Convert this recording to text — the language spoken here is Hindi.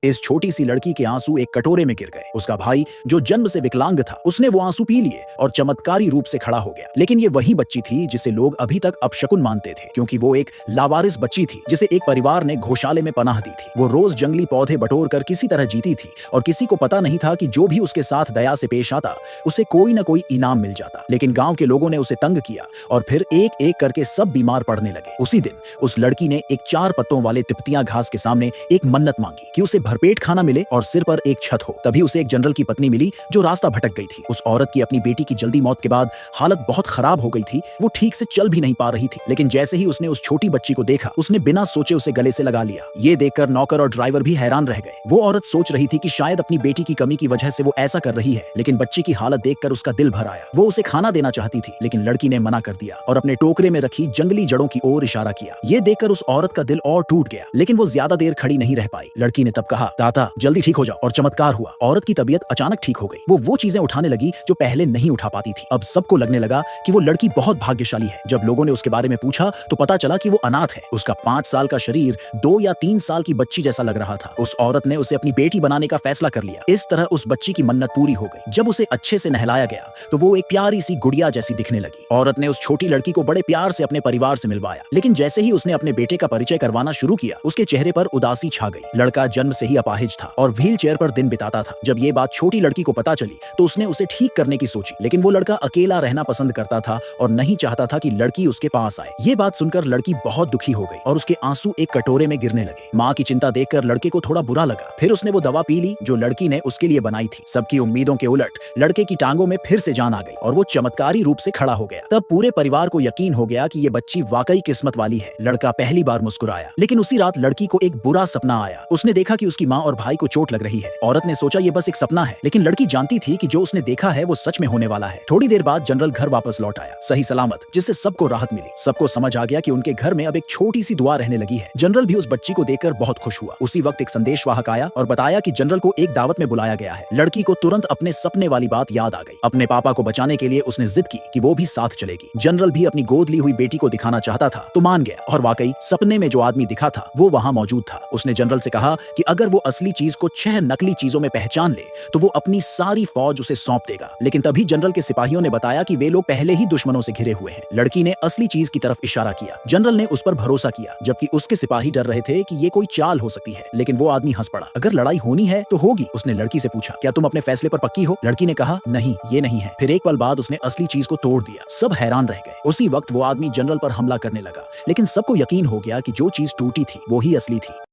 इस छोटी सी लड़की के आंसू एक कटोरे में गिर गए। उसका भाई जो जन्म से विकलांग था, उसने वो आंसू पी लिए और चमत्कारी रूप से खड़ा हो गया। लेकिन ये वही बच्ची थी जिसे लोग अभी तक अपशकुन मानते थे, क्योंकि वो एक लावारिस बच्ची थी जिसे एक परिवार ने घोषाले में पनाह दी थी। वो रोज जंगली पौधे बटोर कर किसी तरह जीती थी और किसी को पता नहीं था कि जो भी उसके साथ दया से पेश आता उसे कोई न कोई इनाम मिल जाता। लेकिन गांव के लोगों ने उसे तंग किया और फिर एक एक करके सब बीमार पड़ने लगे। उसी दिन उस लड़की ने एक 4 पत्तों वाले तिपतिया घास के सामने एक मन्नत मांगी कि उसे भरपेट खाना मिले और सिर पर एक छत हो। तभी उसे एक जनरल की पत्नी मिली जो रास्ता भटक गई थी। उस औरत की अपनी बेटी की जल्दी मौत के बाद हालत बहुत खराब हो गई थी। वो ठीक से चल भी नहीं पा रही थी। लेकिन जैसे ही उसने उस छोटी बच्ची को देखा, उसने बिना सोचे उसे गले से लगा लिया। ये देखकर नौकर और ड्राइवर भी हैरान रह गए। वो औरत सोच रही थी कि शायद अपनी बेटी की कमी की वजह से वो ऐसा कर रही है, लेकिन बच्ची की हालत देखकर उसका दिल भर आया। वो उसे खाना देना चाहती थी, लेकिन लड़की ने मना कर दिया और अपने टोकरे में रखी जंगली जड़ों की ओर इशारा किया। ये देखकर उस औरत का दिल और टूट गया, लेकिन वो ज्यादा देर खड़ी नहीं रह पाई। लड़की ने तब कहा, दाता जल्दी ठीक हो जाओ, और चमत्कार हुआ। औरत की तबीयत अचानक ठीक हो गई। वो चीजें उठाने लगी जो पहले नहीं उठा पाती थी। अब सबको लगने लगा कि वो लड़की बहुत भाग्यशाली है। जब लोगों ने उसके बारे में पूछा तो पता चला कि वो अनाथ है। उसका 5 साल का शरीर 2 या 3 साल की बच्ची जैसा लग रहा था। उस औरत ने उसे अपनी बेटी बनाने का फैसला कर लिया। इस तरह उस बच्ची की मन्नत पूरी हो गई। जब उसे अच्छे से नहलाया गया तो वो एक प्यारी सी गुड़िया जैसी दिखने लगी। औरत ने उस छोटी लड़की को बड़े प्यार से अपने परिवार से मिलवाया, लेकिन जैसे ही उसने अपने बेटे का परिचय करवाना शुरू किया, उसके चेहरे पर उदासी छा गई। लड़का जन्म से ही अपाहिज था और व्हील चेयर पर दिन बिताता था। जब ये बात छोटी लड़की को पता चली तो उसने उसे ठीक करने की सोची, लेकिन वो लड़का अकेला रहना पसंद करता था और नहीं चाहता था कि लड़की उसके पास आए। ये बात सुनकर लड़की बहुत दुखी हो गई और उसके आंसू एक कटोरे में गिरने लगे। माँ की चिंता देखकर लड़के को थोड़ा बुरा लगा। फिर उसने वो दवा पी ली जो लड़की ने उसके लिए बनाई थी। सबकी उम्मीदों के उलट लड़के की टांगों में फिर से जान आ गई और वो चमत्कारी रूप से खड़ा हो गया। तब पूरे परिवार को यकीन हो गया कि ये बच्ची वाकई किस्मत वाली है। लड़का पहली बार मुस्कुराया, लेकिन उसी रात लड़की को एक बुरा सपना आया। उसने देखा कि उसकी माँ और भाई को चोट लग रही है। औरत ने सोचा ये बस एक सपना है, लेकिन लड़की जानती थी कि जो उसने देखा है वो सच में होने वाला है। थोड़ी देर बाद जनरल घर वापस लौट आया, सही सलामत, जिससे सबको राहत मिली। सबको समझ आ गया कि उनके घर में अब एक छोटी सी दुआ रहने लगी है। जनरल भी उस बच्ची को देखकर बहुत खुश हुआ। उसी वक्त एक संदेशवाहक आया और बताया कि जनरल को एक दावत में बुलाया गया है। लड़की को तुरंत अपने सपने वाली बात याद आ गई। अपने पापा को बचाने के लिए उसने जिद की कि वो भी साथ चलेगी। जनरल भी अपनी गोद ली हुई बेटी को दिखाना चाहता था तो मान गया, और वाकई सपने में जो आदमी दिखा था वो वहां मौजूद था। उसने जनरल से कहा कि अगर वो असली चीज को 6 नकली चीजों में पहचान ले तो वो अपनी सारी फौज उसे सौंप देगा। लेकिन तभी जनरल के सिपाहियों ने बताया कि वे लोग पहले ही दुश्मनों से घिरे हुए हैं। लड़की ने असली चीज की तरफ इशारा किया। जनरल ने उस पर भरोसा किया, जबकि उसके सिपाही डर रहे थे कि ये कोई चाल हो सकती है। लेकिन वो आदमी हंस पड़ा। अगर लड़ाई होनी है तो होगी। उसने लड़की से पूछा, क्या तुम अपने फैसले पर पक्की हो? लड़की ने कहा, नहीं, ये नहीं है। फिर एक पल बाद उसने असली चीज को तोड़ दिया। सब हैरान रह गए। उसी वक्त वो आदमी जनरल पर हमला करने लगा, लेकिन सबको यकीन हो गया कि जो चीज टूटी थी वो ही असली थी।